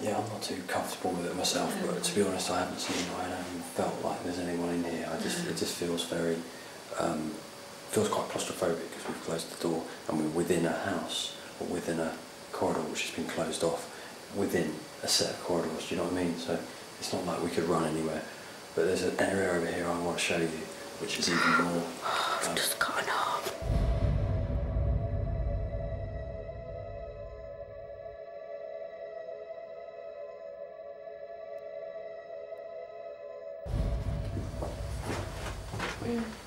Yeah, I'm not too comfortable with it myself, but to be honest, I haven't felt like there's anyone in here. It just feels very, feels quite claustrophobic because we've closed the door and we're within a house or within a corridor which has been closed off within a set of corridors. Do you know what I mean? So it's not like we could run anywhere. But there's an area over here I want to show you, which is even more. I've just got an arm.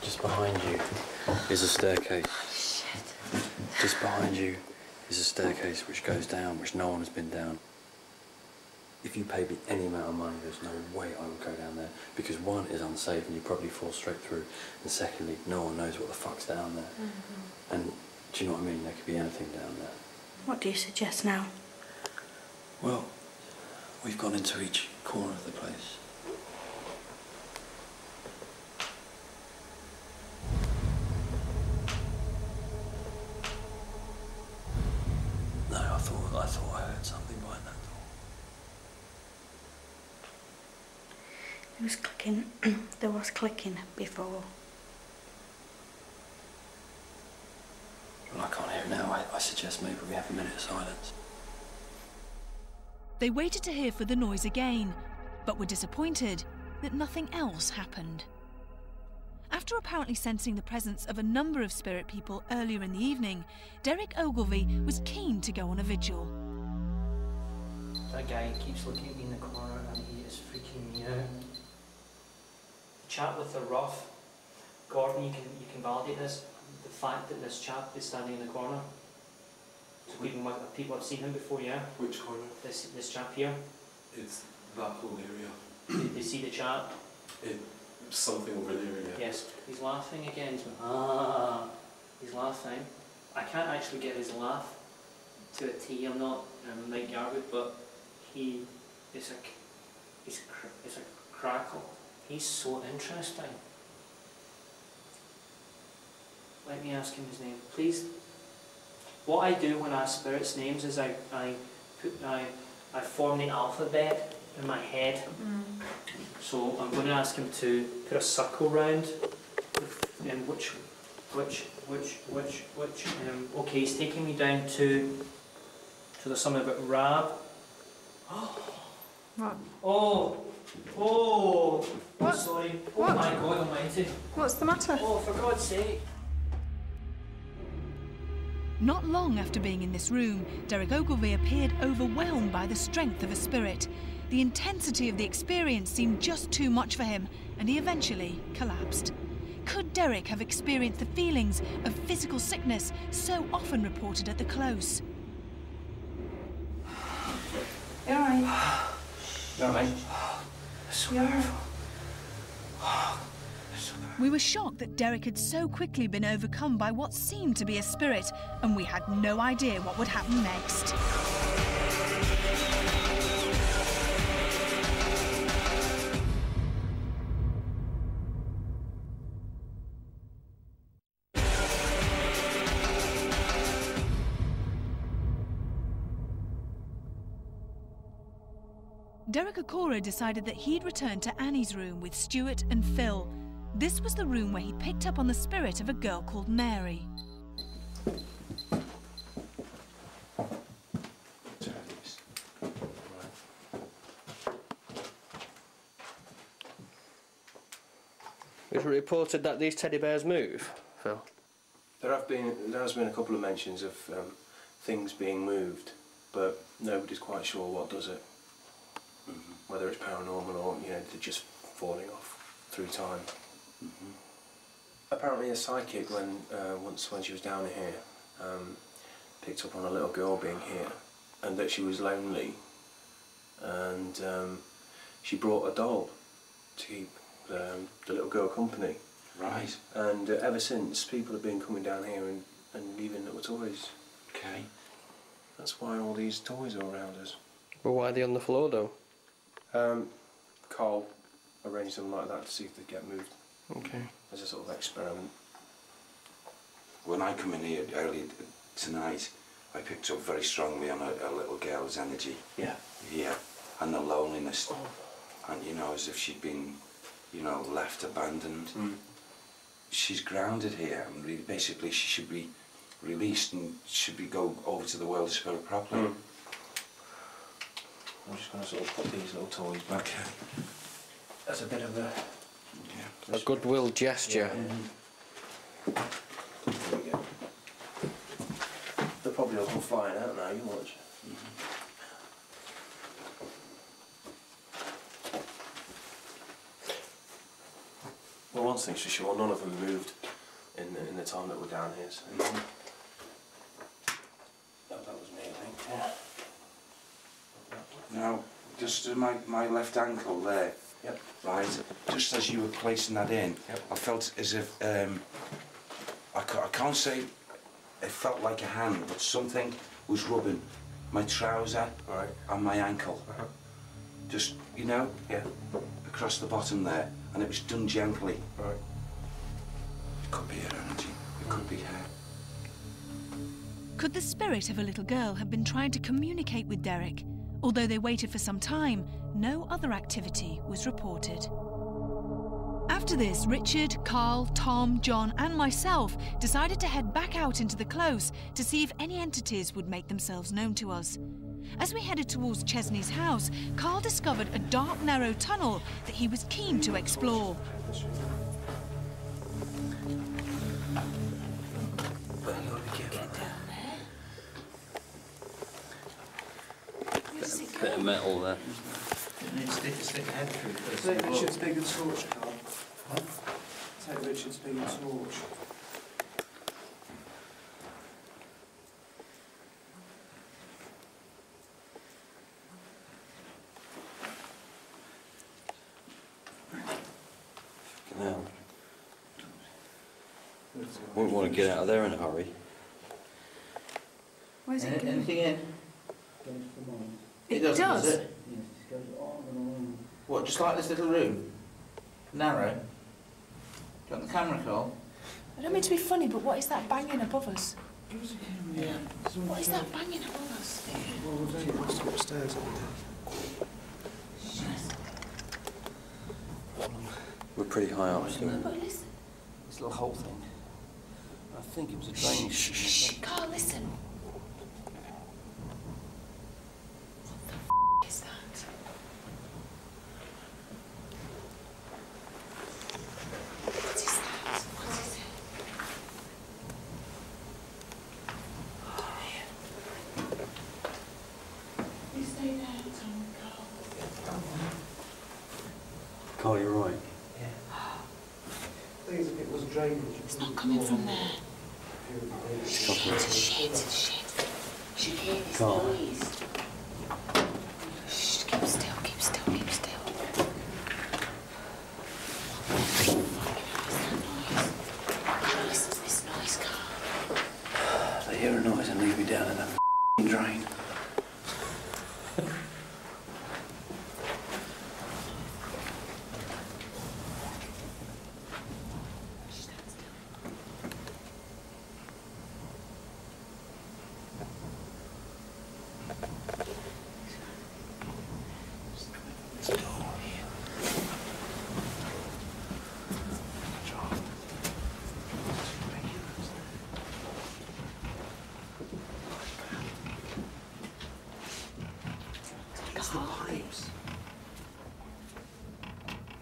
Just behind you is a staircase. Shit. Just behind you is a staircase which goes down, which no one has been down. If you pay me any amount of money, there's no way I would go down there. Because one, is unsafe and you probably fall straight through. And secondly, no one knows what the fuck's down there. And do you know what I mean? There could be anything down there. What do you suggest now? Well, we've gone into each corner of the place. No, I thought I heard something behind that door. It was clicking. There was clicking before. Well, I can't hear it now. I suggest maybe we have a minute of silence. They waited to hear for the noise again, but were disappointed that nothing else happened. After apparently sensing the presence of a number of spirit people earlier in the evening, Derek Ogilvie was keen to go on a vigil. That guy keeps looking at me in the corner and he is freaking me out. The chap with the ruff, Gordon, you can validate this. The fact that this chap is standing in the corner. So people have seen him before, yeah? Which corner? This chap here. It's that whole area. They see the chap? Something over there, yeah. Yes. He's laughing again. He's going, ah. He's laughing. I can't actually get his laugh to a T. I'm not Mike Yarwood, but it's a crackle. He's so interesting. Let me ask him his name, please. What I do when I ask spirits' names is I form the alphabet in my head. So I'm going to ask him to put a circle round, and which. Okay, he's taking me down to. So there's something about Rab. What? Oh, What? sorry. What? Oh my God Almighty. What's the matter? Oh, for God's sake. Not long after being in this room, Derek Ogilvie appeared overwhelmed by the strength of a spirit. The intensity of the experience seemed just too much for him, and he eventually collapsed. Could Derek have experienced the feelings of physical sickness so often reported at the Close? You alright? You alright? You alright? We were shocked that Derek had so quickly been overcome by what seemed to be a spirit, and we had no idea what would happen next. Derek Acorah decided that he'd return to Annie's room with Stuart and Phil. This was the room where he picked up on the spirit of a girl called Mary. It was reported that these teddy bears move, Phil. There has been a couple of mentions of things being moved, but nobody's quite sure what does it. Whether it's paranormal or they're just falling off through time. Apparently, a psychic once when she was down here picked up on a little girl being here, and that she was lonely, and she brought a doll to keep the little girl company. Right. And ever since, people have been coming down here and leaving little toys. Okay. That's why all these toys are around us. Well, why are they on the floor, though? Carl arranged them like that to see if they'd get moved. Okay. As a sort of experiment. When I come in here early tonight, I picked up very strongly on a little girl's energy. Yeah. here, and the loneliness, and you know, as if she'd been, you know, left abandoned. She's grounded here, and really, basically she should be released and should be go over to the world spirit properly. I'm just going to sort of put these little toys back. Okay. That's a bit of a... A goodwill gesture. There we go. They're probably all come flying out now, you watch. Well, one thing's for sure, none of them moved in the time that we're down here. So. That was me, I think. Yeah. Now, just my left ankle there. Yep. Right. Just as you were placing that in, I felt as if I can't say it felt like a hand, but something was rubbing my trouser and my ankle. Just, you know, across the bottom there, and it was done gently. It could be her energy. It could be her. Could the spirit of a little girl have been trying to communicate with Derek? Although they waited for some time, no other activity was reported. After this, Richard, Carl, Tom, John and myself decided to head back out into the close to see if any entities would make themselves known to us. As we headed towards Chesney's house, Carl discovered a dark, narrow tunnel that he was keen to explore. Bit of metal there. Stick a head through first. Take Richard's big and torch, Carl. Take Richard's big and torch. Now, wouldn't want to get out of there in a hurry. Where's it going? Anything in? It does? Does it? What, just like this little room? Narrow? Do you want the camera, Carl? I don't mean to be funny, but what is that banging above us? Yeah. What is that banging above us? Well, we've only crossed upstairs, haven't we? We're pretty high up still. But listen. This little hole thing. I think it was a drainage. Shh, Carl, listen. Is that? What is that? What is it? You stay there, Tom and Carl. Carl, you're right. I think it's a bit was drainage. It's not coming from there. Shit. Should hear this Carl. noise. Shh, keep still. Listen to this noise, Carl. They hear a noise and leave me down in that drain.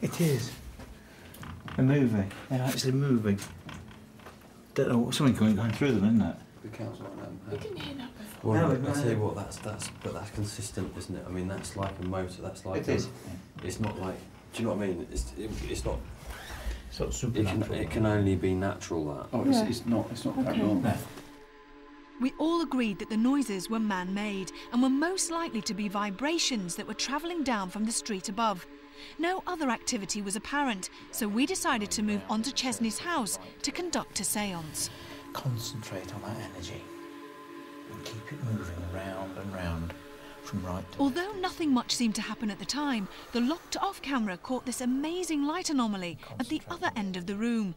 It is. A movie. They're actually moving. Don't know, something going through them, isn't it? The council like that. We didn't hear that before. Well, No, I tell you what, that's consistent, isn't it? I mean, that's like a motor. That's like It is. It's not like. Do you know what I mean? It's not. It's not supernatural. It can only be natural. That. Oh, it's not paranormal. No. We all agreed that the noises were man-made and were most likely to be vibrations that were travelling down from the street above. No other activity was apparent, so we decided to move on to Chesney's house to conduct a séance. Concentrate on that energy and keep it moving round and round from right to Although nothing much seemed to happen at the time, the locked-off camera caught this amazing light anomaly at the other end of the room.